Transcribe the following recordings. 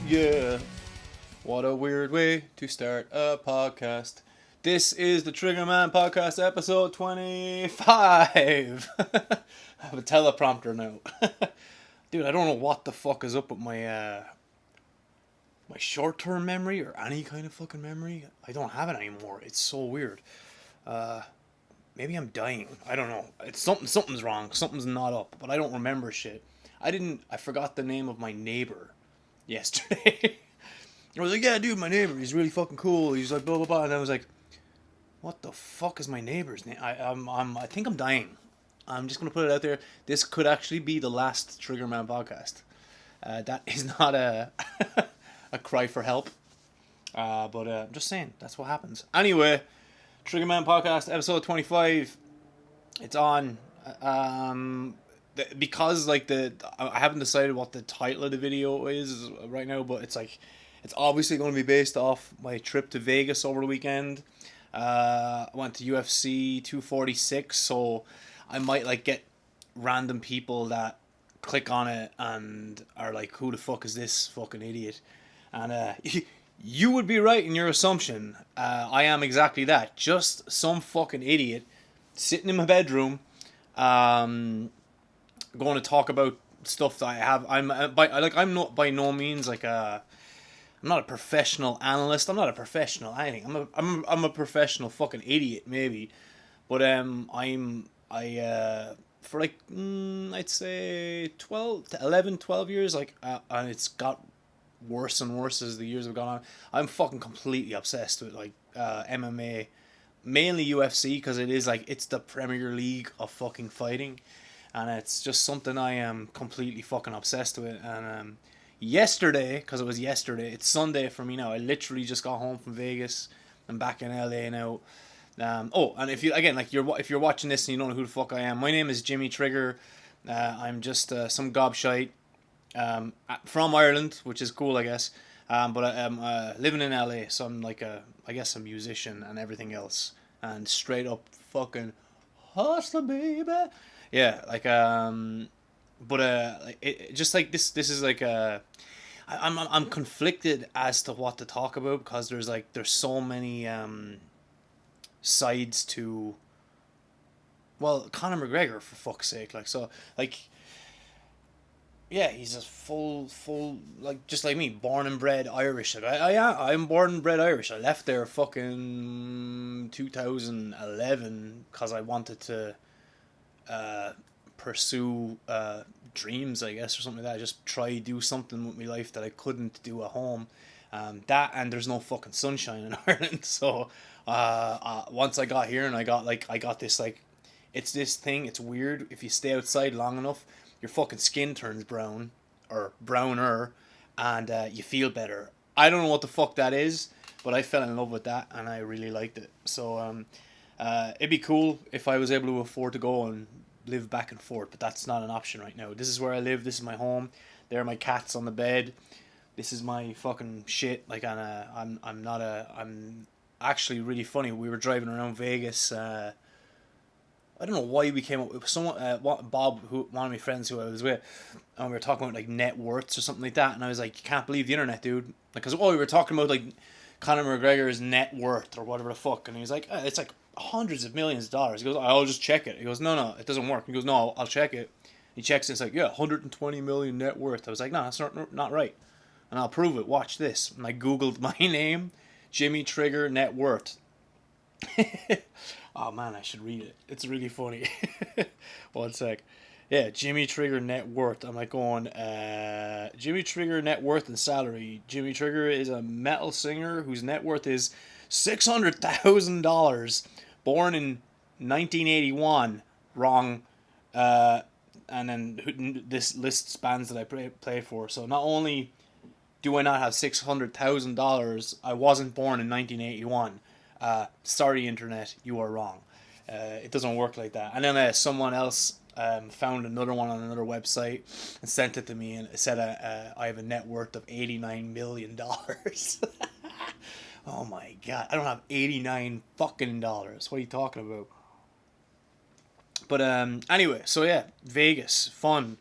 Yeah. What a weird way to start a podcast. This is the Triggerman podcast episode 25. I have a teleprompter now. Dude, I don't know what the fuck is up with my my short-term memory or any kind of fucking memory. I don't have it anymore. It's so weird. Maybe I'm dying. I don't know. It's something's wrong. Something's not up, but I don't remember shit. I forgot the name of my neighbor yesterday. I was like, yeah, dude, my neighbor, he's really fucking cool. He's like, blah, blah, blah. And I was like, what the fuck is my neighbor's name? I think I'm dying. I'm just going to put it out there. This could actually be the last Triggerman podcast. That is not a, a cry for help. But I'm just saying, that's what happens. Anyway, Triggerman podcast, episode 25. It's on. Because I haven't decided what the title of the video is right now, but it's obviously going to be based off my trip to Vegas over the weekend. I went to UFC 246, so I might get random people that click on it and are like, who the fuck is this fucking idiot? And you would be right in your assumption. I am exactly that, just some fucking idiot sitting in my bedroom, going to talk about stuff that I have. I'm not by no means I'm not a professional analyst. I'm not a professional anything. I'm a professional fucking idiot maybe, but for I'd say 12 years, and it's got worse and worse as the years have gone on. I'm fucking completely obsessed with MMA, mainly UFC, because it's the Premier League of fucking fighting. And it's just something I am completely fucking obsessed with. And yesterday, because it was yesterday, it's Sunday for me now. I literally just got home from Vegas. I'm back in LA now. And if you're watching this and you don't know who the fuck I am, my name is Jimmy Trigger. I'm just some gobshite from Ireland, which is cool, I guess. But I'm living in LA, so I'm a musician and everything else. And straight up fucking hustler, baby. Yeah, this is I'm conflicted as to what to talk about, because there's so many sides to, well, Conor McGregor, for fuck's sake, yeah, he's a full just like me, born and bred Irish. I'm born and bred Irish. I left there fucking 2011 because I wanted to pursue dreams, I guess, or something like that. Just try do something with my life that I couldn't do at home. That, and there's no fucking sunshine in Ireland. So once I got here and I got this, it's this thing. It's weird. If you stay outside long enough, your fucking skin turns brown or browner, and you feel better. I don't know what the fuck that is, but I fell in love with that and I really liked it. So it'd be cool if I was able to afford to go and live back and forth, but that's not an option right now. This is where I live. This is my home. There are my cats on the bed. This is my fucking shit. I'm actually really funny. We were driving around Vegas. I don't know why we came up with someone. Bob, one of my friends who I was with, and we were talking about net worths or something like that. And I was like, you can't believe the internet, dude. Because we were talking about Conor McGregor's net worth or whatever the fuck, and he was like, it's hundreds of millions of dollars. He goes, I'll just check it. He goes, no, it doesn't work. He goes, no, I'll check it. He checks it. It's yeah, 120 million net worth. I was like, no, that's not right. And I'll prove it. Watch this. And I googled my name, Jimmy Trigger net worth. Oh man, I should read it. It's really funny. 1 sec. Yeah, Jimmy Trigger net worth. I'm going, Jimmy Trigger net worth and salary. Jimmy Trigger is a metal singer whose net worth is $600,000. Born in 1981. Wrong. And then this lists bands that I play for. So not only do I not have $600,000, I wasn't born in 1981. Sorry, internet, you are wrong. It doesn't work like that. And then someone else found another one on another website and sent it to me, and it said I have a net worth of $89 million. Oh my god, I don't have 89 fucking dollars. What are you talking about? But anyway, so yeah, Vegas, fun.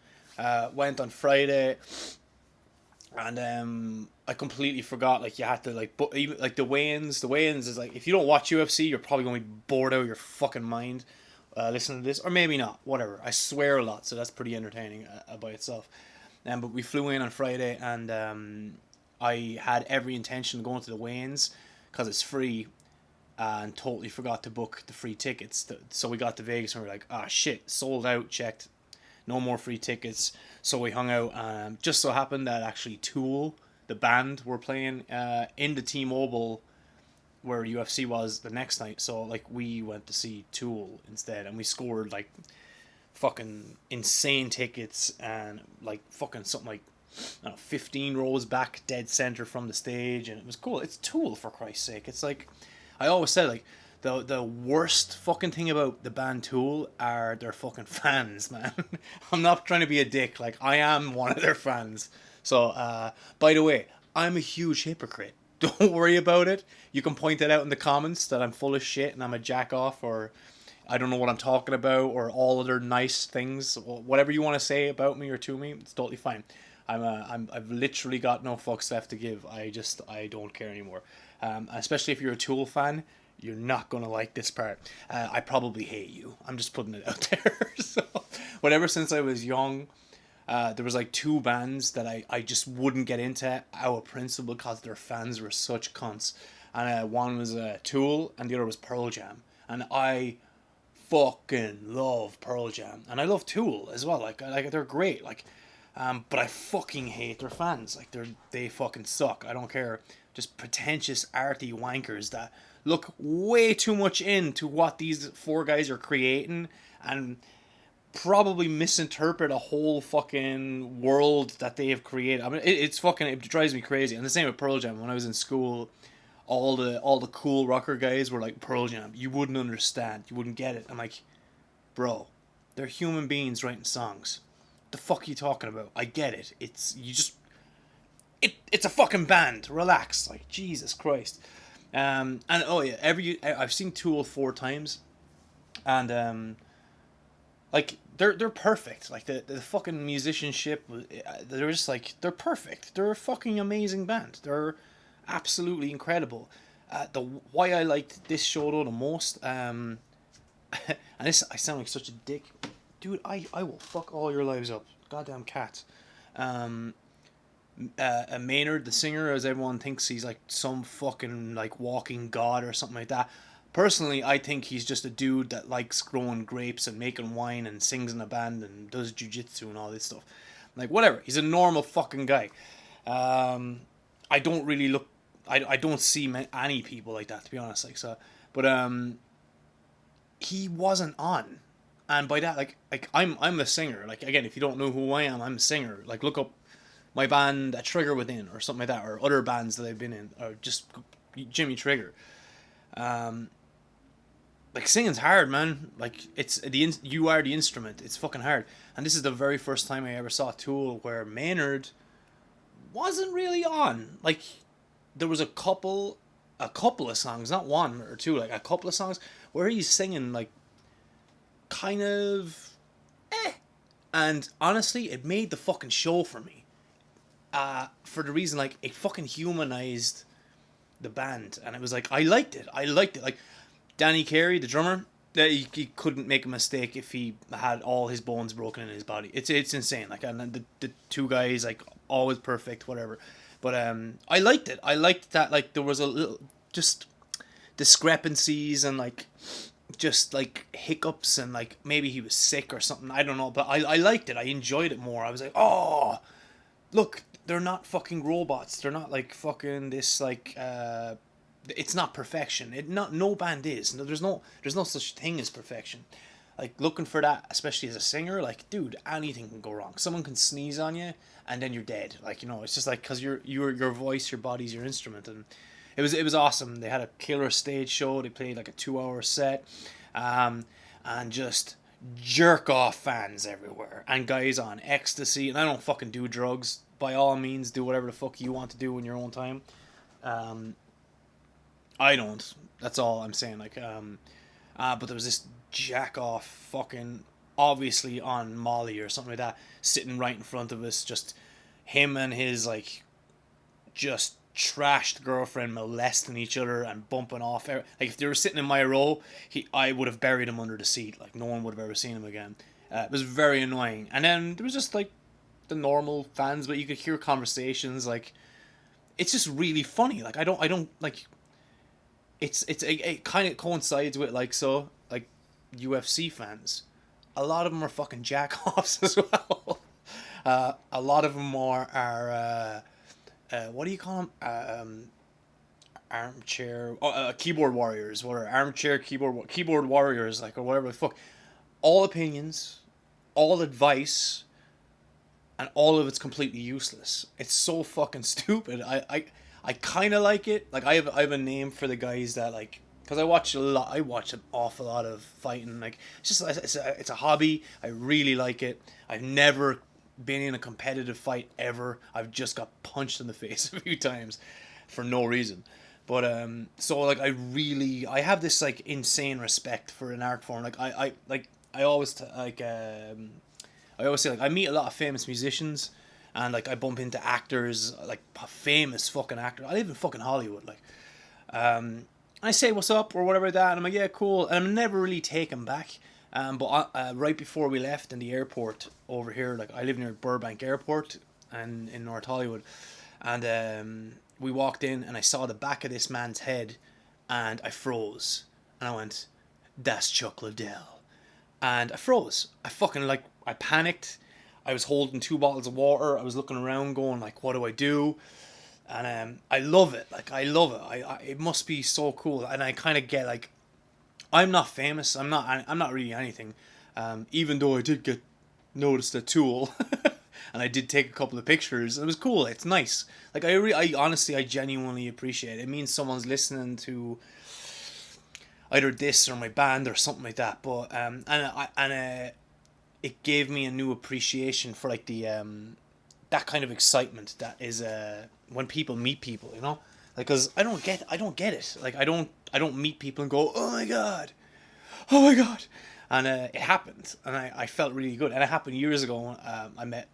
Went on Friday. And I completely forgot, like, you had to, like, even like the weigh-ins is like, if you don't watch UFC, you're probably going to be bored out of your fucking mind listening to this, or maybe not, whatever. I swear a lot, so that's pretty entertaining by itself. But we flew in on Friday, and I had every intention of going to the weigh-ins because it's free, and totally forgot to book the free tickets. So we got to Vegas and we were like, ah, shit, sold out, checked, no more free tickets. So we hung out. Just so happened that actually Tool, the band, were playing in the T-Mobile where UFC was the next night. So like we went to see Tool instead, and we scored like fucking insane tickets, and like fucking something like, I don't know, 15 rows back, dead center from the stage, and it was cool. It's Tool, for Christ's sake. It's like, I always said, like, the worst fucking thing about the band Tool are their fucking fans, man. I'm not trying to be a dick. Like, I am one of their fans. So, by the way, I'm a huge hypocrite. Don't worry about it. You can point it out in the comments that I'm full of shit and I'm a jack off, or I don't know what I'm talking about, or all other nice things. Whatever you want to say about me or to me, it's totally fine. I've literally got no fucks left to give. I don't care anymore. Especially if you're a Tool fan, you're not gonna like this part. I probably hate you. I'm just putting it out there. So, whatever, since I was young, there was like two bands that I just wouldn't get into out of principle because their fans were such cunts. And one was Tool, and the other was Pearl Jam. And I fucking love Pearl Jam, and I love Tool as well. Like they're great. Like, but I fucking hate their fans. Like they fucking suck. I don't care. Just pretentious arty wankers that look way too much into what these four guys are creating, and probably misinterpret a whole fucking world that they have created. I mean, it drives me crazy. And the same with Pearl Jam. When I was in school, all the cool rocker guys were like, Pearl Jam, you wouldn't understand, you wouldn't get it. I'm like, bro, they're human beings writing songs. The fuck are you talking about? I get it. It's a fucking band. Relax. Like, Jesus Christ. And oh yeah, I've seen Tool 4 times, and like they're perfect. Like the fucking musicianship, they're just like, they're perfect. They're a fucking amazing band. They're absolutely incredible. The Why I liked this show though the most, and this, I sound like such a dick, dude. I will fuck all your lives up, goddamn cat. Maynard, the singer, as everyone thinks he's like some fucking like walking god or something like that. Personally, I think he's just a dude that likes growing grapes and making wine and sings in a band and does jujitsu and all this stuff. Like, whatever. He's a normal fucking guy. I don't really look. I don't see any people like that, to be honest. Like, so, but he wasn't on, and by that, like I'm a singer. Like, again, if you don't know who I am, I'm a singer. Like, look up my band, Trigger Within, or something like that, or other bands that I've been in, or just Jimmy Trigger. Like, singing's hard, man. Like, you are the instrument. It's fucking hard. And this is the very first time I ever saw Tool where Maynard wasn't really on. Like, there was a couple of songs, not one or two, like a couple of songs where he's singing like kind of and honestly, it made the fucking show for me. For the reason, like, it fucking humanized the band, and it was like, I liked it. Like, Danny Carey, the drummer, that he couldn't make a mistake if he had all his bones broken in his body. It's insane. Like, and then the two guys, like, always perfect, whatever. But I liked it. I liked that, like, there was a little just discrepancies and like just like hiccups, and like maybe he was sick or something. I don't know, but I liked it. I enjoyed it more. I was like, oh, look, they're not fucking robots. They're not like fucking this like it's not perfection. No band is. No, there's no such thing as perfection. Like, looking for that, especially as a singer, like, dude, anything can go wrong. Someone can sneeze on you, and then you're dead. Like, you know, it's just like, because your voice, your body's your instrument, and it was awesome. They had a killer stage show. They played like a 2 hour set, and just jerk off fans everywhere, and guys on ecstasy. And I don't fucking do drugs. By all means, do whatever the fuck you want to do in your own time. I don't. That's all I'm saying. Like, but there was this jack off fucking obviously on Molly or something like that sitting right in front of us, just him and his like just trashed girlfriend, molesting each other and bumping off. Like if they were sitting in my row, I would have buried him under the seat. Like no one would have ever seen him again. It was very annoying. And then there was just like the normal fans, but you could hear conversations. Like it's just really funny. Like I don't like. It kind of coincides with like UFC fans. A lot of them are fucking jack-offs as well. A lot of them are what do you call them? Armchair keyboard warriors. What are armchair keyboard warriors, like, or whatever the fuck. All opinions, all advice, and all of it's completely useless. It's so fucking stupid. I kind of like it. Like I have a name for the guys that, like, because I watch an awful lot of fighting. Like it's a hobby. I really like it. I've never been in a competitive fight ever. I've just got punched in the face a few times for no reason. But so like I have this like insane respect for an art form. Like I always say, like, I meet a lot of famous musicians, and like I bump into actors, like famous fucking actors. I live in fucking Hollywood, like. I say what's up or whatever like that, and I'm like, yeah, cool, and I'm never really taken back. But right before we left in the airport over here, like I live near Burbank Airport and in North Hollywood, and we walked in and I saw the back of this man's head, and I froze, and I went, "That's Chuck Liddell," and I froze. I panicked. I was holding 2 bottles of water. I was looking around, going like, "What do I do?" And I love it. Like I love it. It must be so cool. And I kind of get like, I'm not famous. I'm not really anything. Even though I did get noticed at Tool, and I did take a couple of pictures. It was cool. It's nice. Like I honestly, I genuinely appreciate it. It means someone's listening to either this or my band or something like that. But it gave me a new appreciation for like the that kind of excitement that is when people meet people, you know, like, cause I don't get it. Like I don't meet people and go, oh my god, and it happened, and I felt really good, and it happened years ago. I met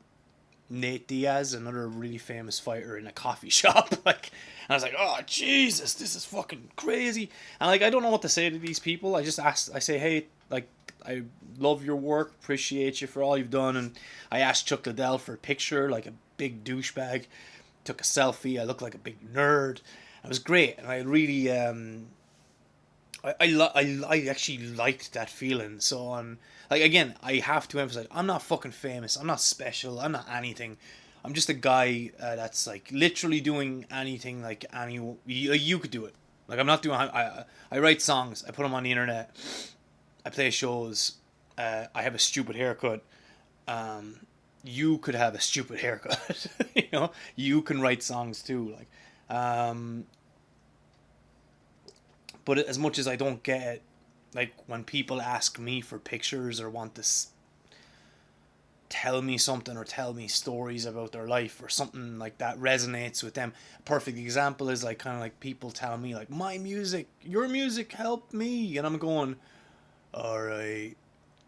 Nate Diaz, another really famous fighter, in a coffee shop, like, and I was like, oh Jesus, this is fucking crazy, and like I don't know what to say to these people. I say, hey, like, I love your work, appreciate you for all you've done, and I asked Chuck Liddell for a picture, like a big douchebag. Took a selfie. I looked like a big nerd. It was great, and I really I actually liked that feeling. So like, again, I have to emphasize, I'm not fucking famous. I'm not special. I'm not anything. I'm just a guy that's like literally doing anything like you could do it. Like I'm not doing. I write songs. I put them on the internet. I play shows. I have a stupid haircut. You could have a stupid haircut. You know, you can write songs too. Like, but as much as I don't get, like, when people ask me for pictures or want to tell me something or tell me stories about their life or something like that resonates with them. A perfect example is like kind of like people tell me like, my music, your music helped me, and I'm going, all right,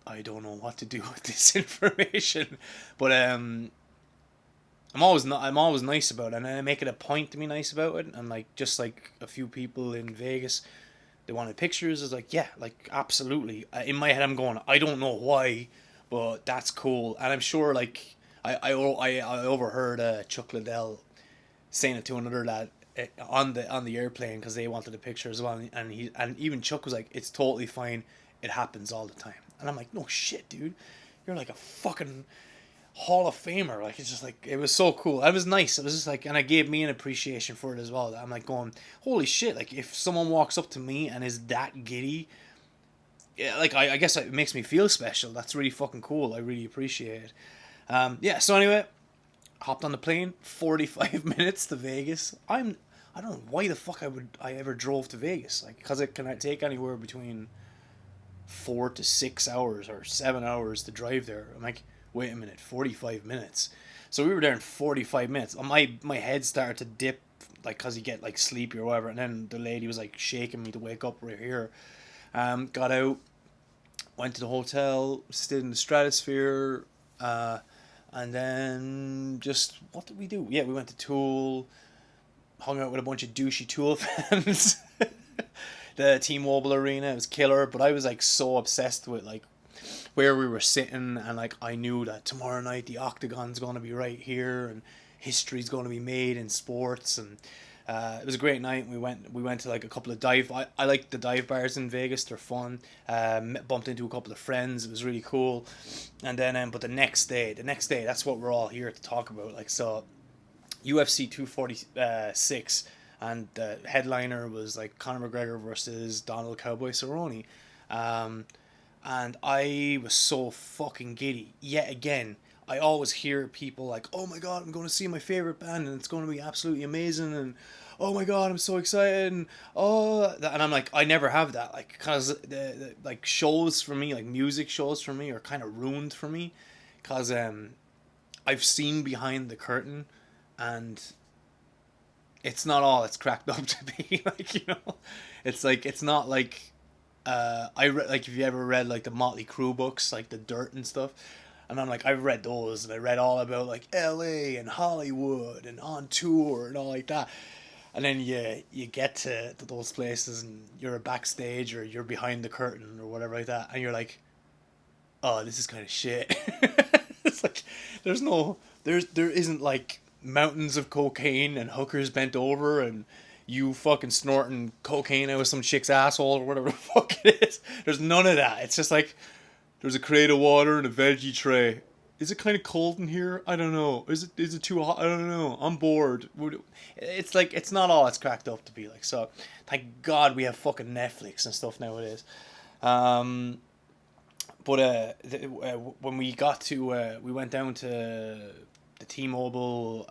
I don't know what to do with this information, but I'm always nice about it, and I make it a point to be nice about it. And like, just like a few people in Vegas, they wanted pictures. It's like, yeah, like, absolutely. In my head, I'm going, I don't know why, but that's cool. And I'm sure, like, I overheard Chuck Liddell saying it to another lad on the airplane because they wanted a picture as well, and even Chuck was like, it's totally fine. It happens all the time. And I'm like, no shit, dude. You're like a fucking Hall of Famer. Like, it's just like, it was so cool. It was nice. It was just like, and it gave me an appreciation for it as well. I'm like going, holy shit. Like, if someone walks up to me and is that giddy, yeah, like, I guess it makes me feel special. That's really fucking cool. I really appreciate it. Yeah, so anyway, hopped on the plane, 45 minutes to Vegas. I don't know why the fuck I ever drove to Vegas. Like, because it can take anywhere between 4 to 6 hours or 7 hours to drive there. I'm like, wait a minute, 45 minutes. So we were there in 45 minutes. My head started to dip, like, because you get like sleepy or whatever. And then the lady was like shaking me to wake up right here. Got out, went to the hotel, stayed in the Stratosphere, and then just, what did we do? Yeah, we went to Tool. hung out with a bunch of douchey Tool fans. The T-Mobile Arena, it was killer, but I was like so obsessed with like where we were sitting, and like I knew that tomorrow night the Octagon's going to be right here, and history's going to be made in sports, and it was a great night. We went to like a couple of I like the dive bars in Vegas. They're fun. Bumped into a couple of friends. It was really cool. And then but the next day, that's what we're all here to talk about. Like, so UFC 246, and the headliner was like Conor McGregor versus Donald Cowboy Cerrone. And I was so fucking giddy. Yet again, I always hear people like, "Oh my god, I'm going to see my favorite band, and it's going to be absolutely amazing," and "Oh my god, I'm so excited," and and I'm like, I never have that, like, cause the like shows for me, like music shows for me, are kind of ruined for me, cause I've seen behind the curtain, and it's not all it's cracked up to be. Like, it's like, it's not like like, if you ever read like the Motley Crue books, like the Dirt and stuff, and I'm like, I've read those, and I read all about like LA and Hollywood and on tour and all like that, and then you get to those places, and you're backstage or you're behind the curtain or whatever like that, and you're like, oh, this is kind of shit. It's like there isn't like mountains of cocaine and hookers bent over and you fucking snorting cocaine out of some chick's asshole or whatever the fuck it is. There's none of that. It's just like, there's a crate of water and a veggie tray. Is it kind of cold in here? I don't know. Is it too hot? I don't know. I'm bored. It's like, it's not all it's cracked up to be like. So thank God we have fucking Netflix and stuff nowadays. But when we got to we went down to the T-Mobile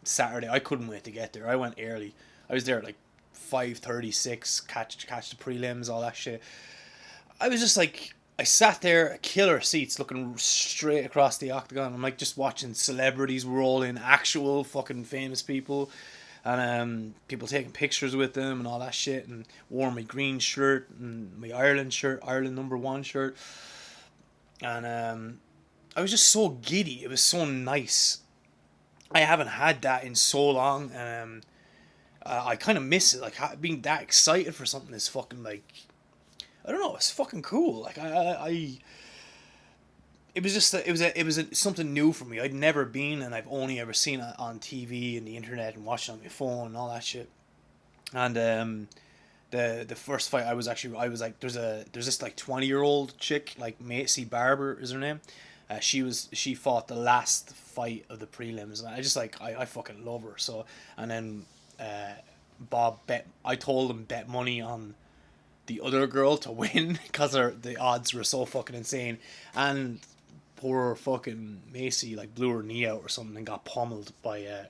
Saturday. I couldn't wait to get there. I went early. I was there at like 5:36, catch the prelims, all that shit. I was just like, I sat there, killer seats, looking straight across the octagon. I'm like just watching celebrities roll in, actual fucking famous people, and people taking pictures with them and all that shit, and wore my green shirt and my Ireland #1 shirt, and I was just so giddy. It was so nice. I haven't had that in so long, and I kind of miss it. Like, being that excited for something is fucking like, I don't know. It's fucking cool. Like, it was just something new for me. I'd never been, and I've only ever seen it on TV and the internet and watched it on my phone and all that shit. And the first fight I was like, there's this like 20-year-old chick, like Macy Barber is her name. She fought the last fight of the prelims, and I just like, I fucking love her. So, and then I told him bet money on the other girl to win because the odds were so fucking insane, and poor fucking Macy like blew her knee out or something and got pummeled by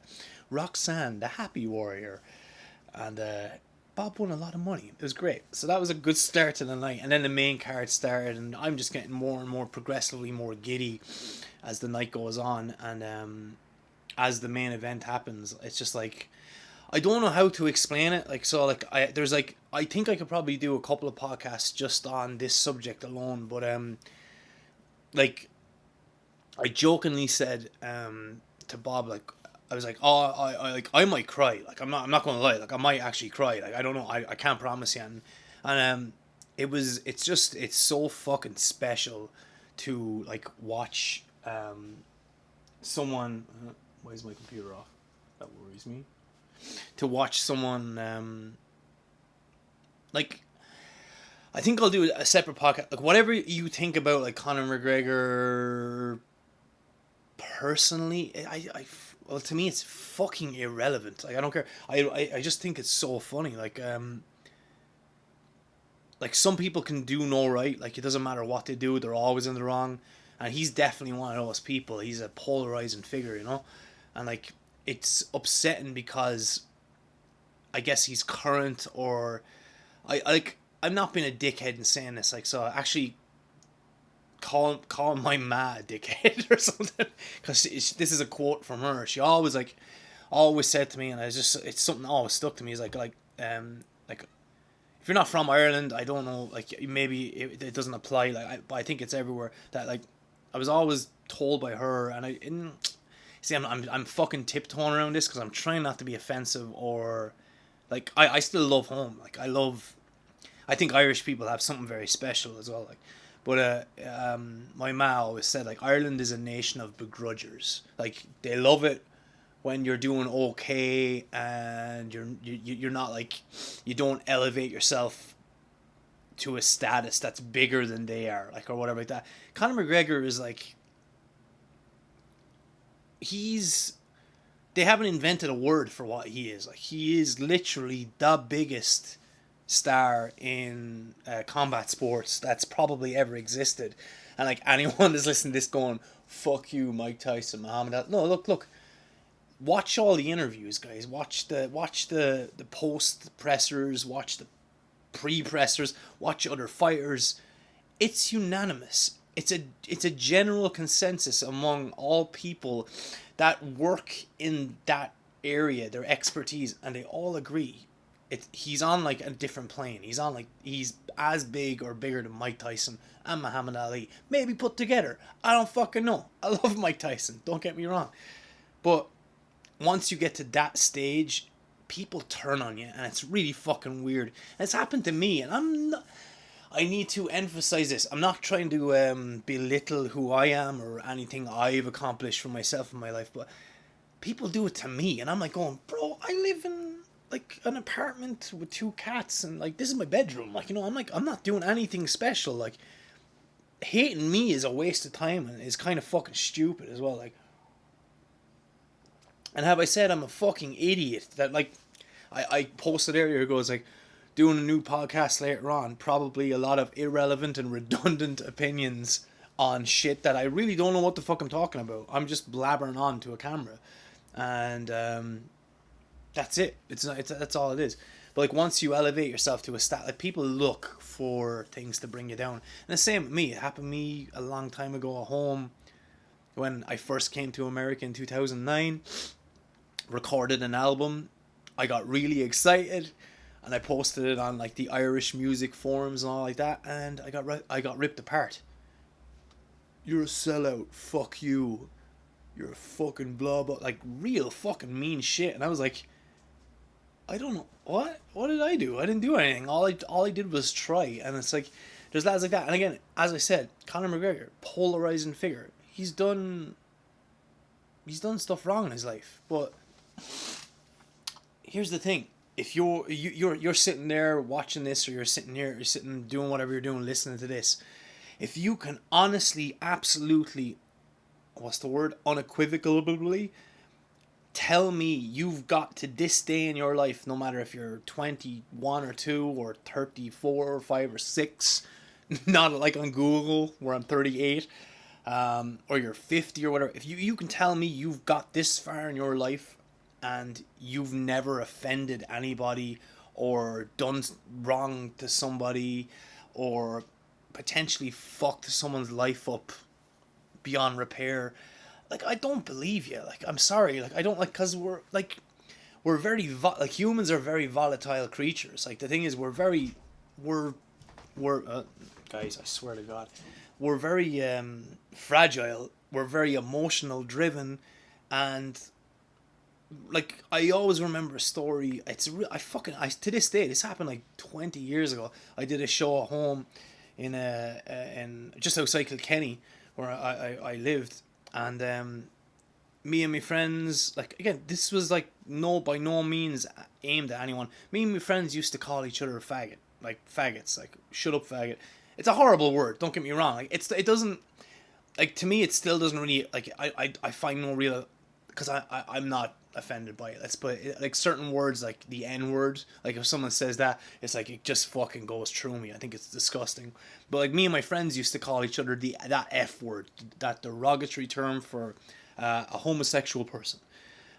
Roxanne, the Happy Warrior, and Bob won a lot of money. It was great. So that was a good start to the night, and then the main card started, and I'm just getting more and more progressively more giddy as the night goes on, and as the main event happens, it's just like, I don't know how to explain it. Like, so like, I think I could probably do a couple of podcasts just on this subject alone, but like, I jokingly said to Bob, like, I was like, oh, I might cry. Like, I'm not gonna lie. Like, I might actually cry. Like, I don't know. I can't promise you. And it's so fucking special to like watch someone. Why is my computer off? That worries me. To watch someone like, I think I'll do a separate podcast. Like, whatever you think about like Conor McGregor personally, well, to me it's fucking irrelevant. Like, I don't care. I just think it's so funny. Like some people can do no right. Like, it doesn't matter what they do, they're always in the wrong. And he's definitely one of those people. He's a polarizing figure, and like, it's upsetting because I guess he's current, or I'm not being a dickhead in saying this, like, so actually call my ma a dickhead or something, because this is a quote from her. She always said to me, and it's something that always stuck to me, is like if you're not from Ireland, I don't know, like, maybe it doesn't apply, like, but I think it's everywhere, that like, I was always told by her, and See, I'm fucking tiptoeing around this because I'm trying not to be offensive or, like, I still love home. Like, I think Irish people have something very special as well. Like, but my ma always said, like, Ireland is a nation of begrudgers. Like, they love it when you're doing okay and you're not like, you don't elevate yourself to a status that's bigger than they are, like, or whatever like that. Conor McGregor is like, he's they haven't invented a word for what he is. Like, he is literally the biggest star in combat sports that's probably ever existed. And like, anyone that's listening to this going, "Fuck you, Mike Tyson, Muhammad Ali." No, look. Watch all the interviews, guys. Watch the post pressers. Watch the pre pressers. Watch other fighters. It's unanimous. It's a general consensus among all people that work in that area, their expertise, and they all agree. He's on like a different plane. He's as big or bigger than Mike Tyson and Muhammad Ali. Maybe put together. I don't fucking know. I love Mike Tyson. Don't get me wrong. But once you get to that stage, people turn on you, and it's really fucking weird. And it's happened to me, and I need to emphasize this. I'm not trying to belittle who I am or anything I've accomplished for myself in my life, but people do it to me, and I'm like going, bro, I live in like an apartment with 2 cats, and like, this is my bedroom. Like, you know, I'm not doing anything special. Like, hating me is a waste of time and is kind of fucking stupid as well. Like, and have I said I'm a fucking idiot that, like, I posted earlier, it goes like, doing a new podcast later on, probably a lot of irrelevant and redundant opinions on shit that I really don't know what the fuck I'm talking about. I'm just blabbering on to a camera, and that's it. That's all it is. But like, once you elevate yourself to a stat, like, people look for things to bring you down. And the same with me. It happened to me a long time ago at home when I first came to America in 2009. Recorded an album. I got really excited, and I posted it on like the Irish music forums and all like that, and I got ripped apart. You're a sellout. Fuck you. You're a fucking blah blah. Like, real fucking mean shit. And I was like, I don't know what. What did I do? I didn't do anything. All I did was try. And it's like, there's lads like that. And again, as I said, Conor McGregor, polarizing figure. He's done stuff wrong in his life, but here's the thing. If you're sitting there watching this, or you're sitting here, you're sitting doing whatever you're doing, listening to this, if you can honestly, absolutely, what's the word, unequivocally tell me you've got to this day in your life, no matter if you're 21 or 2 or 34 or 5 or 6, not like on Google where I'm 38, or you're 50 or whatever, if you can tell me you've got this far in your life and you've never offended anybody or done wrong to somebody or potentially fucked someone's life up beyond repair, like, I don't believe you. Like, I'm sorry. Like, I don't, like, because we're very like, humans are very volatile creatures. Like, the thing is, we're guys, I swear to God, we're very fragile. We're very emotional driven, and like, I always remember a story. I to this day, this happened like 20 years ago. I did a show at home in just outside Kilkenny, where I lived, and me and my friends, like, again, this was like, by no means aimed at anyone. Me and my friends used to call each other faggot, like faggots, like, shut up faggot. It's a horrible word, don't get me wrong. Like, it doesn't, like, to me, it still doesn't really, like, I find no real, because I'm not offended by it. Let's put it, like, certain words, like the N word, like, if someone says that, it's like, it just fucking goes through me. I think it's disgusting. But like, me and my friends used to call each other that F word, that derogatory term for a homosexual person,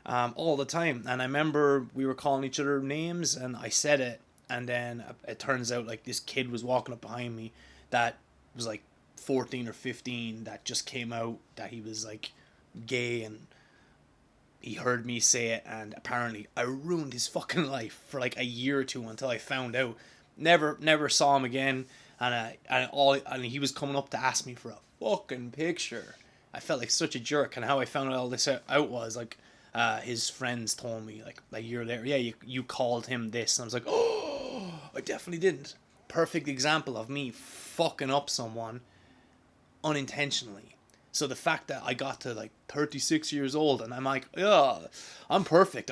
all the time. And I remember we were calling each other names, and I said it, and then it turns out, like, this kid was walking up behind me that was like 14 or 15, that just came out that he was like gay, and he heard me say it, and apparently I ruined his fucking life for like a year or two until I found out. Never saw him again, and he was coming up to ask me for a fucking picture, I felt like such a jerk. And how I found all this out was like, his friends told me like a year later, yeah, you called him this, and I was like, oh, I definitely didn't. Perfect example of me fucking up someone unintentionally. So the fact that I got to like 36 years old and I'm like, yeah, I'm perfect.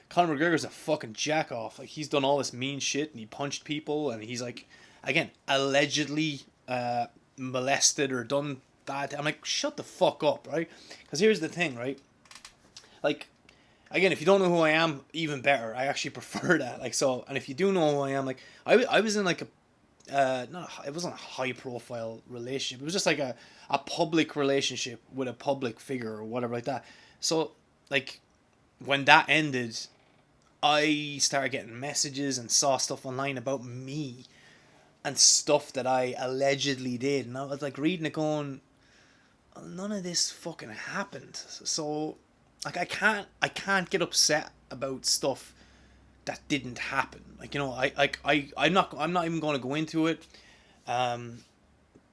Conor McGregor's a fucking jack off. Like, he's done all this mean shit and he punched people and he's like, again, allegedly molested or done bad. I'm like, shut the fuck up, right? Because here's the thing, right? Like, again, if you don't know who I am, even better. I actually prefer that. Like, so, and if you do know who I am, like, I was in like a it wasn't a high profile relationship. It was just like a public relationship with a public figure or whatever like that. So like when that ended, I started getting messages and saw stuff online about me and stuff that I allegedly did, and I was like reading it going, none of this fucking happened. So like I can't get upset about stuff that didn't happen. Like, you know, I'm not even going to go into it. But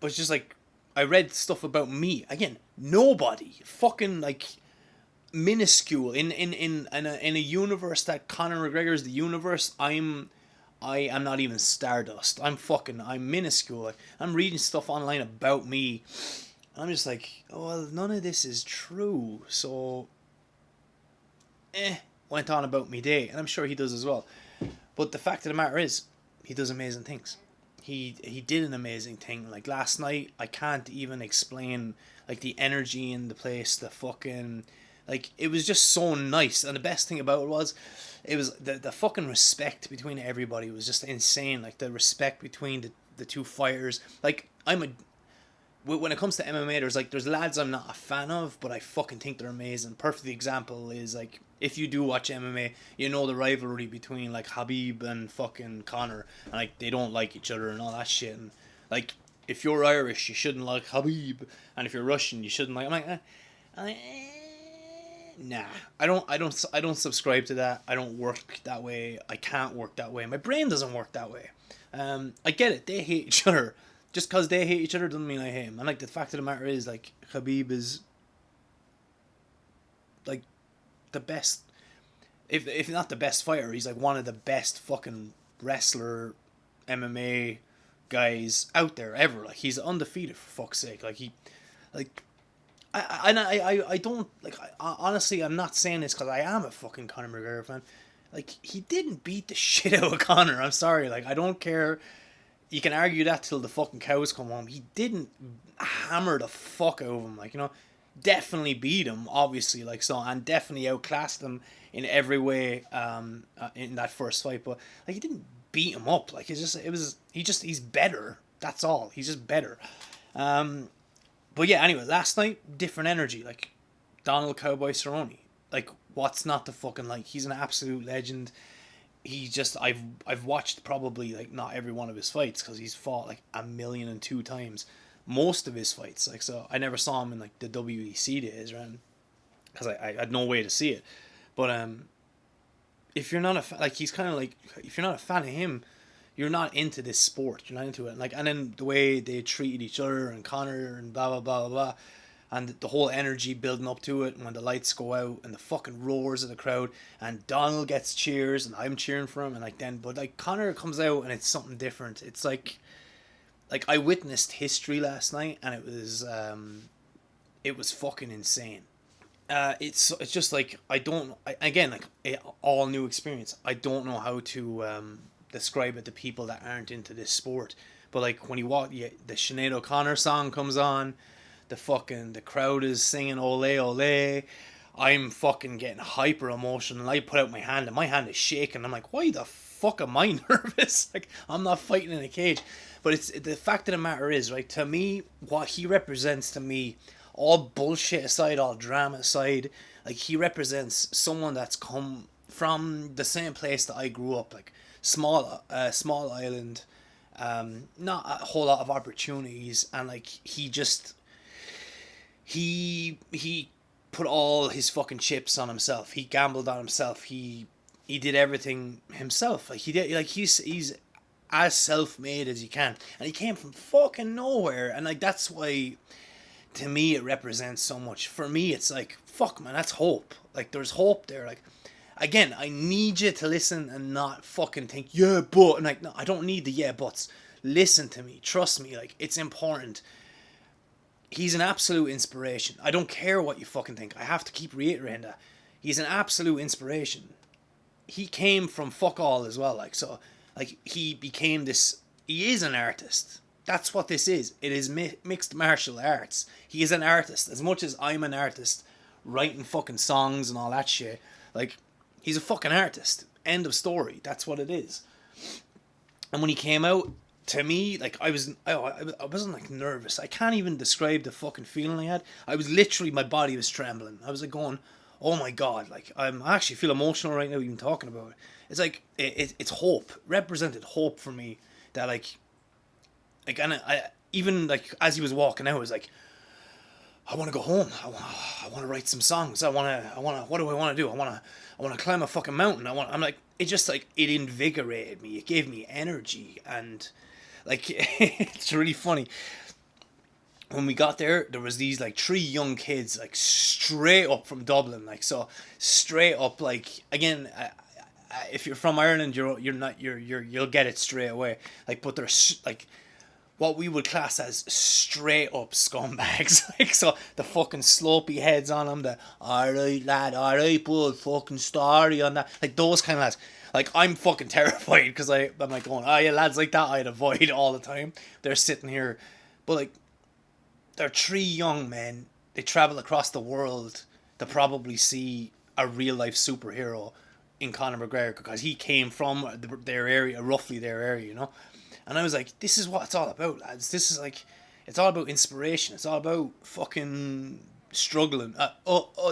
it's just like I read stuff about me. Again, nobody fucking like minuscule in a universe that Conor McGregor is the universe. I am not even Stardust. I'm minuscule. Like, I'm reading stuff online about me. I'm just like, oh, well, none of this is true. So went on about me day, and I'm sure he does as well. But the fact of the matter is, he does amazing things. He did an amazing thing. Like last night, I can't even explain like the energy in the place, the fucking like it was just so nice. And the best thing about it was the fucking respect between everybody was just insane. Like the respect between the two fighters. Like when it comes to MMA, there's lads I'm not a fan of, but I fucking think they're amazing. Perfect example is like, if you do watch MMA, you know the rivalry between like Khabib and fucking Conor, and like they don't like each other and all that shit. And like, if you're Irish, you shouldn't like Khabib, and if you're Russian, you shouldn't like. I'm like, nah, I don't subscribe to that. I don't work that way. I can't work that way. My brain doesn't work that way. I get it. They hate each other. Just because they hate each other doesn't mean I hate him. And like the fact of the matter is, like, Khabib is like the best, if not the best fighter, he's like one of the best fucking wrestler MMA guys out there ever. Like, he's undefeated, for fuck's sake. Like, I don't like. Honestly, I'm not saying this because I am a fucking Conor McGregor fan. Like, he didn't beat the shit out of Conor. I'm sorry. Like, I don't care. You can argue that till the fucking cows come home. He didn't hammer the fuck out of him. Like, you know, definitely beat him, obviously. Like, so, and definitely outclassed him in every way. In that first fight, but like, he didn't beat him up. Like, he's better. That's all. He's just better. But yeah, anyway, last night, different energy. Like, Donald Cowboy Cerrone. Like, what's not to fucking like? He's an absolute legend. I've watched probably like not every one of his fights because he's fought like 1,000,002 times. Most of his fights, like, so I never saw him in like the WEC days, right? Because I had no way to see it. But if you're not like, he's kind of like, if you're not a fan of him, you're not into this sport. You're not into it. Like, and then the way they treated each other and Conor and blah blah blah blah blah, and the whole energy building up to it, and when the lights go out and the fucking roars of the crowd, and Donald gets cheers and I'm cheering for him, and like then, but like Conor comes out and it's something different. It's like I witnessed history last night, and it was fucking insane. It's just like again, like all new experience. I don't know how to describe it to people that aren't into this sport, but like when you walk, yeah, the Sinead O'Connor song comes on. The crowd is singing ole ole. I'm fucking getting hyper emotional. I put out my hand and my hand is shaking. I'm like, why the fuck am I nervous? Like, I'm not fighting in a cage. But it's the fact of the matter is, right, to me, what he represents to me, all bullshit aside, all drama aside, like, he represents someone that's come from the same place that I grew up, like small island, not a whole lot of opportunities, and like he put all his fucking chips on himself. He gambled on himself. He did everything himself. Like, he did, like, he's as self-made as he can, and he came from fucking nowhere. And like, that's why to me it represents so much. For me, it's like, fuck, man, that's hope. Like, there's hope there. Like, again, I need you to listen and not fucking think, yeah, but, and like, no, I don't need the yeah buts. Listen to me, trust me, like, it's important. He's an absolute inspiration. I don't care what you fucking think. I have to keep reiterating that. He's an absolute inspiration. He came from fuck all as well, like, so, like, he became this, he is an artist. That's what this is. It is mixed martial arts. He is an artist. As much as I'm an artist, writing fucking songs and all that shit, like, he's a fucking artist. End of story. That's what it is. And when he came out, to me, like, I wasn't like nervous. I can't even describe the fucking feeling I had. I was literally, my body was trembling. I was like going, oh my god, like, I actually feel emotional right now even talking about it. It's like, it's hope. Represented hope for me. That, like, and I even, like, as he was walking out, I was like, I want to go home. I want to write some songs. What do I want to do? I want to climb a fucking mountain. I'm like, it just, like, it invigorated me. It gave me energy. And, like, it's really funny. When we got there, there was these, like, 3 young kids, like, straight up from Dublin. Like, so straight up, like, again, if you're from Ireland, you'll get it straight away. Like, but they're like what we would class as straight up scumbags. Like, so the fucking slopey heads on them, the alright lad, alright bud, fucking story on that, like those kind of lads. Like, I'm fucking terrified because I'm like going, oh yeah, lads like that I'd avoid all the time. They're sitting here, but like, they're 3 young men. They travel across the world to probably see a real life superhero in Conor McGregor, because he came from their area, roughly their area, you know. And I was like, this is what it's all about, lads. This is like, it's all about inspiration. It's all about fucking struggling.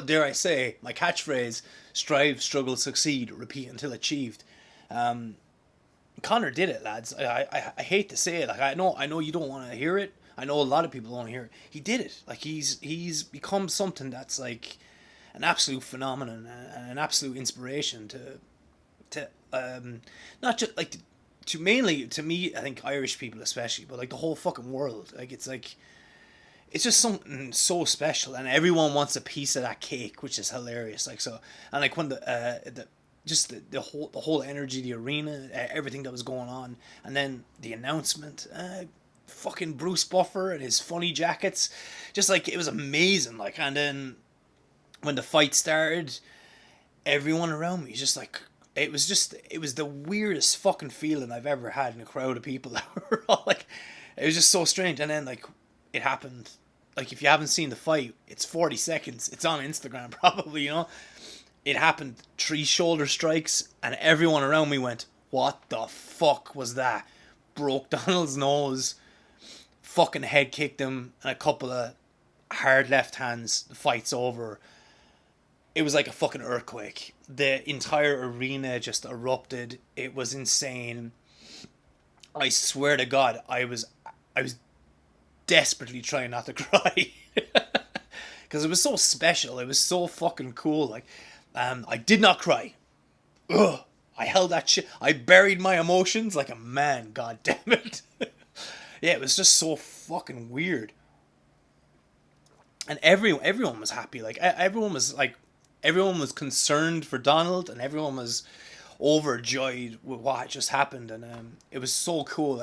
Dare I say, my catchphrase: strive, struggle, succeed, repeat until achieved. Conor did it, lads. I hate to say it. Like, I know you don't want to hear it. I know a lot of people don't want to hear it. He did it. Like, he's become something that's like an absolute phenomenon and an absolute inspiration to not just like to mainly to me, I think Irish people especially, but like the whole fucking world. Like, it's just something so special, and everyone wants a piece of that cake, which is hilarious. Like, so, and like when the whole energy, the arena, everything that was going on, and then the announcement, fucking Bruce Buffer and his funny jackets, just like, it was amazing. Like, and then when the fight started, everyone around me just like, it was the weirdest fucking feeling I've ever had in a crowd of people that were all like, it was just so strange. And then, like, it happened. Like, if you haven't seen the fight, it's 40 seconds. It's on Instagram probably, you know. It happened, 3 shoulder strikes, and everyone around me went, what the fuck was that? Broke Donald's nose, fucking head kicked him, and a couple of hard left hands. The fight's over. It was like a fucking earthquake. The entire arena just erupted. It was insane. I swear to God, I was desperately trying not to cry. Because it was so special. It was so fucking cool. Like, I did not cry. Ugh. I held that shit. I buried my emotions like a man. God damn it. Yeah, it was just so fucking weird. And everyone was happy. Like, everyone was concerned for Donald, and everyone was overjoyed with what had just happened. And it was so cool.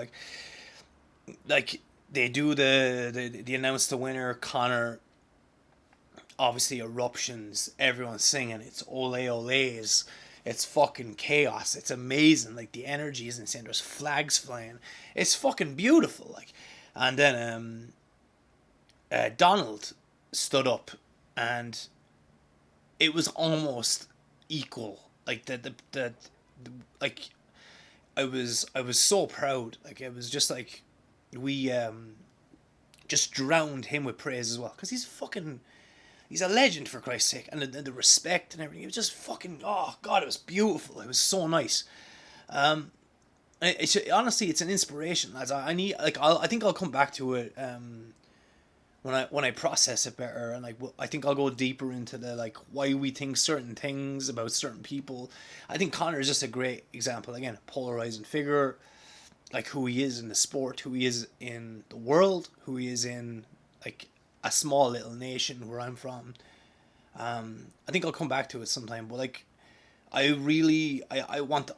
Like they do they announce the winner, Conor. Obviously, eruptions. Everyone's singing. It's ole ole's. It's fucking chaos. It's amazing. Like, the energy is insane. There's flags flying. It's fucking beautiful. Like, and then Donald stood up, and it was almost equal. Like, like, I was so proud. Like, it was just like, we just drowned him with praise as well, because he's a legend, for Christ's sake, and the respect and everything. It was just fucking, oh god, it was beautiful. It was so nice. Honestly, it's an inspiration, lads. I think I'll come back to it when I process it better, and like, I think I'll go deeper into the, like, why we think certain things about certain people. I think Conor is just a great example. Again, a polarizing figure, like who he is in the sport, who he is in the world, who he is in, like, a small little nation where I'm from. I think I'll come back to it sometime, but like, I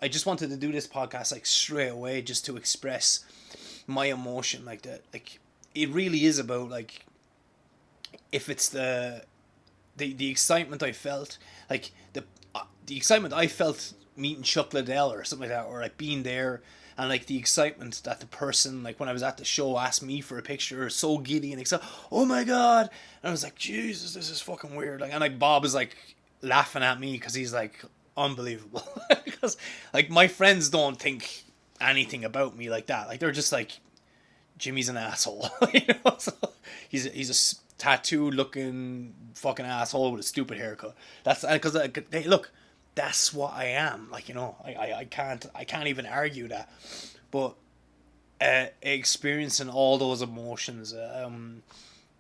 just wanted to do this podcast like straight away just to express my emotion like that. Like, it really is about like, if it's the excitement I felt, like the excitement I felt meeting Chuck Liddell or something like that, or like being there, and like the excitement that the person, like when I was at the show, asked me for a picture, so giddy and excited, oh my god, and I was like, Jesus, this is fucking weird, like, and like Bob was like laughing at me because he's like, unbelievable, because like my friends don't think anything about me like that, like they're just like, Jimmy's an asshole, you know. So he's a tattoo looking fucking asshole with a stupid haircut. That's because hey, look, that's what I am. Like, you know, I can't even argue that. But experiencing all those emotions in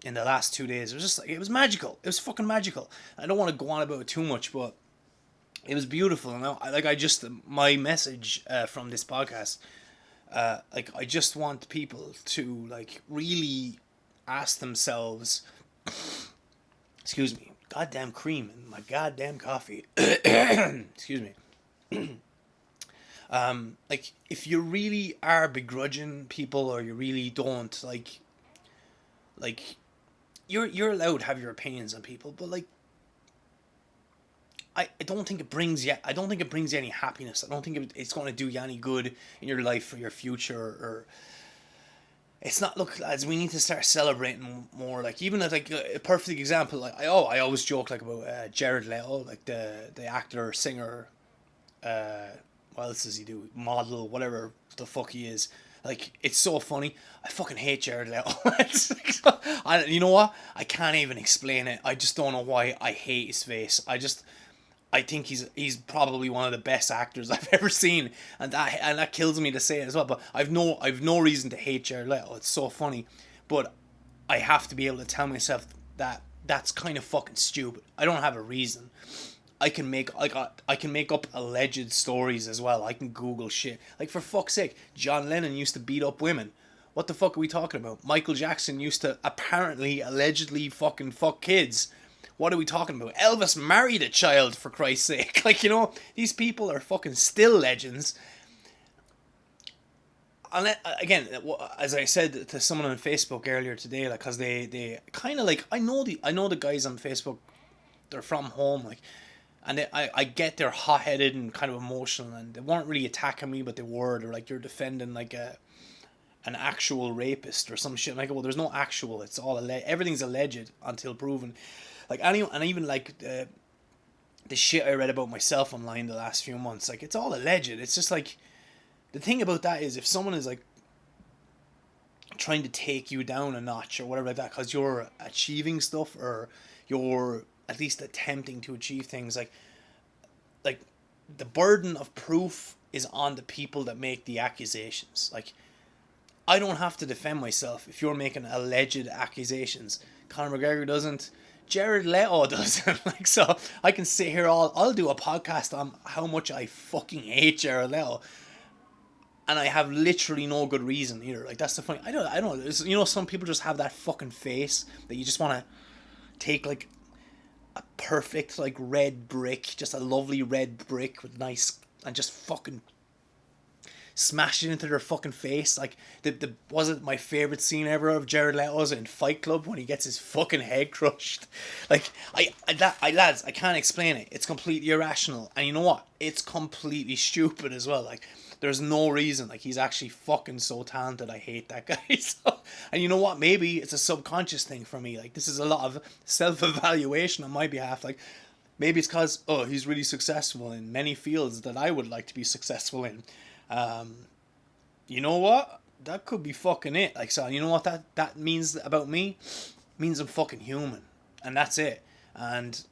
the last 2 days, it was just like, it was magical. It was fucking magical. I don't want to go on about it too much, but it was beautiful. And my message from this podcast. Like, I just want people to like really ask themselves, excuse me, goddamn cream in my goddamn coffee, excuse me, like, if you really are begrudging people, or you really don't like you're allowed to have your opinions on people, but like, I don't think it brings you. I don't think it brings you any happiness. I don't think it's going to do you any good in your life or your future. Or it's not. Look, lads, we need to start celebrating more. Like, even like a perfect example. Like, I always joke like about Jared Leto, like the actor, singer. What else does he do? Model, whatever the fuck he is. Like, it's so funny. I fucking hate Jared Leto. You know what? I can't even explain it. I just don't know why I hate his face. I think he's probably one of the best actors I've ever seen, and that kills me to say it as well. But I've no reason to hate Jared Leto. It's so funny, but I have to be able to tell myself that that's kind of fucking stupid. I don't have a reason. I can make up alleged stories as well. I can Google shit. Like, for fuck's sake, John Lennon used to beat up women. What the fuck are we talking about? Michael Jackson used to apparently, allegedly fucking fuck kids. What are we talking about? Elvis married a child, for Christ's sake. Like, you know, these people are fucking still legends. And again, as I said to someone on Facebook earlier today, like, cause they kind of like, I know the guys on Facebook, they're from home, like, and I get they're hot-headed and kind of emotional, and they weren't really attacking me, but they were. They're like, you're defending like an actual rapist or some shit. Like, well, there's no actual. It's all everything's alleged until proven. Like, and even like the shit I read about myself online the last few months, like, it's all alleged. It's just like, the thing about that is, if someone is like trying to take you down a notch or whatever like that, because you're achieving stuff, or you're at least attempting to achieve things, like the burden of proof is on the people that make the accusations. Like, I don't have to defend myself if you're making alleged accusations. Conor McGregor doesn't. Jared Leto doesn't. Like, so I can sit here I'll do a podcast on how much I fucking hate Jared Leto, and I have literally no good reason either. Like, that's the funny. I don't. You know, some people just have that fucking face that you just want to take like a perfect like red brick, just a lovely red brick with nice, and just fucking smash it into their fucking face. Like, was it my favorite scene ever of Jared Leto's in Fight Club when he gets his fucking head crushed? Like, lads, I can't explain it. It's completely irrational, and you know what? It's completely stupid as well. Like, there's no reason. Like, he's actually fucking so talented. I hate that guy. So, and you know what? Maybe it's a subconscious thing for me. Like, this is a lot of self-evaluation on my behalf. Like, maybe it's because, he's really successful in many fields that I would like to be successful in. You know what? That could be fucking it. Like, so, you know what that means about me? It means I'm fucking human. And that's it. And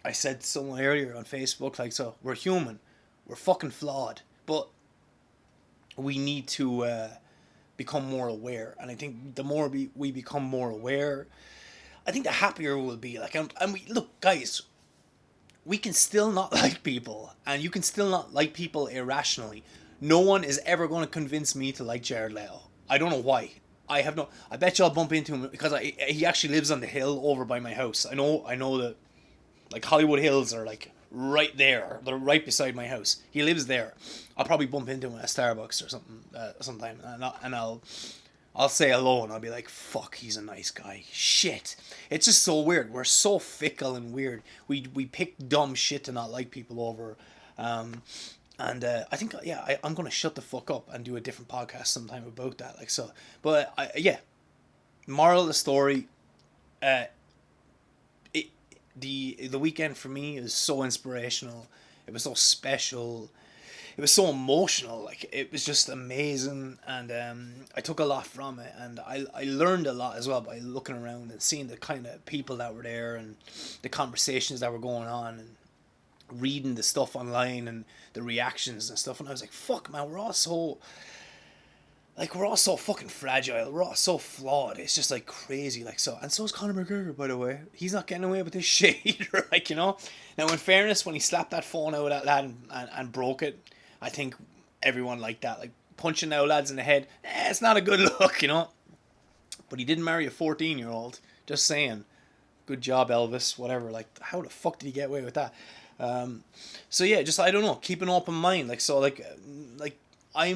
I said to someone earlier on Facebook, like, so, we're human. We're fucking flawed. But we need to become more aware. And I think the more we become more aware, I think the happier we'll be. Like, and we, look, guys, we can still not like people. And you can still not like people irrationally. No one is ever going to convince me to like Jared Leto. I don't know why. I have no. I bet you I'll bump into him because he actually lives on the hill over by my house. I know that, like, Hollywood Hills are like right there. They're right beside my house. He lives there. I'll probably bump into him at a Starbucks or something sometime, and I'll say hello, and I'll be like, fuck, he's a nice guy. Shit. It's just so weird. We're so fickle and weird. We pick dumb shit to not like people over. And I think, yeah, I'm going to shut the fuck up and do a different podcast sometime about that. Like, so, but yeah, moral of the story, the weekend for me is so inspirational. It was so special. It was so emotional. Like, it was just amazing, and I took a lot from it, and I learned a lot as well by looking around and seeing the kind of people that were there and the conversations that were going on, and reading the stuff online and the reactions and stuff. And I was like, fuck, man, we're all so fucking fragile. We're all so flawed. It's just like crazy. Like, so, and so is Conor McGregor, by the way. He's not getting away with this shit either. Like, you know. Now, in fairness, when he slapped that phone out of that lad and broke it, I think everyone liked that. Like, punching out lads in the head, it's not a good look, you know. But he didn't marry a 14-year-old. Just saying. Good job, Elvis. Whatever. Like, how the fuck did he get away with that? So yeah, just, I don't know, keep an open mind. Like, so, like I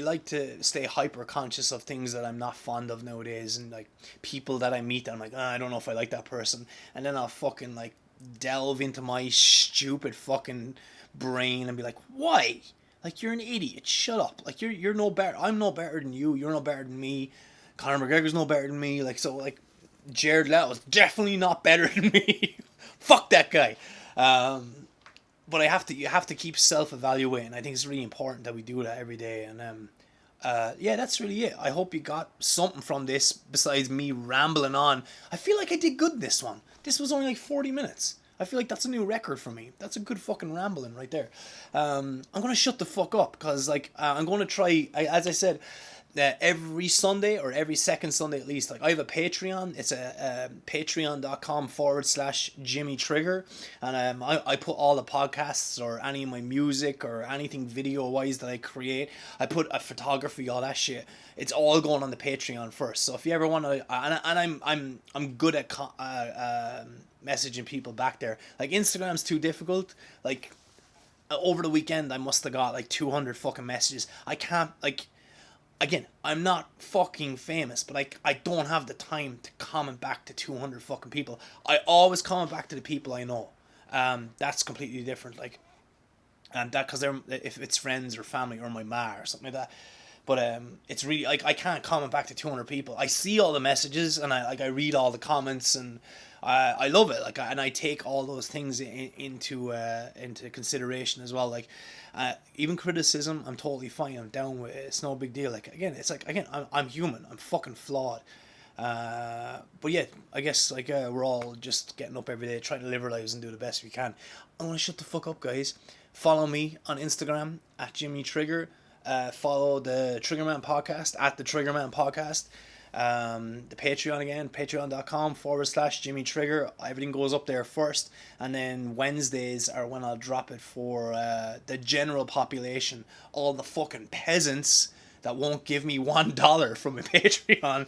like to stay hyper conscious of things that I'm not fond of nowadays, and like people that I meet that I'm like, I don't know if I like that person, and then I'll fucking like delve into my stupid fucking brain and be like, why? Like, you're an idiot. Shut up. Like, you're no better. I'm no better than you. You're no better than me. Conor McGregor's no better than me. Like, so, like, Jared Leto's definitely not better than me. Fuck that guy. But you have to keep self-evaluating. I think it's really important that we do that every day. And yeah, that's really it. I hope you got something from this besides me rambling on. I feel like I did good this one. This was only like 40 minutes. I feel like that's a new record for me. That's a good fucking rambling right there. I'm gonna shut the fuck up because like I'm gonna try. As I said, every Sunday or every second Sunday at least, like, I have a Patreon. It's a patreon.com/Jimmy Trigger, and I put all the podcasts or any of my music or anything video wise that I create. I put a photography, all that shit. It's all going on the Patreon first. So if you ever want to, and I'm good at messaging people back there. Like, Instagram's too difficult. Like, over the weekend I must have got like 200 fucking messages. I can't, like, again, I'm not fucking famous, but I don't have the time to comment back to 200 fucking people. I always comment back to the people I know. That's completely different. Like, and that, because if it's friends or family or my ma or something like that. But it's really, like, I can't comment back to 200 people. I see all the messages and I read all the comments, and I love it. Like, and I take all those things into consideration as well. Like, even criticism, I'm totally fine. I'm down with it. It's no big deal. Like, again, it's like, again, I'm human. I'm fucking flawed. But yeah, I guess, like, we're all just getting up every day, trying to live our lives and do the best we can. I'm gonna shut the fuck up, guys. Follow me on Instagram at Jimmy Trigger. Follow the Triggerman podcast at the Triggerman podcast. The Patreon again, patreon.com/Jimmy Trigger. Everything goes up there first, and then Wednesdays are when I'll drop it for the general population, all the fucking peasants that won't give me $1 from a Patreon.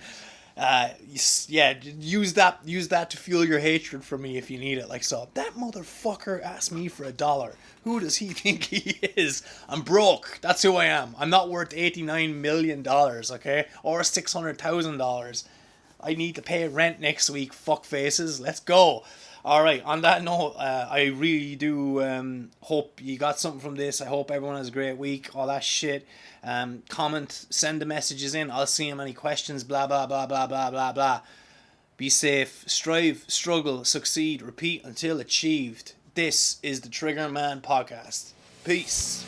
Yeah, use that to fuel your hatred for me if you need it. Like, so that motherfucker asked me for $1. Who does he think he is? I'm broke. That's who I am. I'm not worth $89 million, okay, or $600,000. I need to pay rent next week. Fuck faces. Let's go. All right. On that note, I really do hope you got something from this. I hope everyone has a great week. All that shit. Comment, send the messages in. I'll see them. Any questions? Blah blah blah blah blah blah blah. Be safe. Strive, struggle, succeed, repeat until achieved. This is the Triggerman podcast. Peace.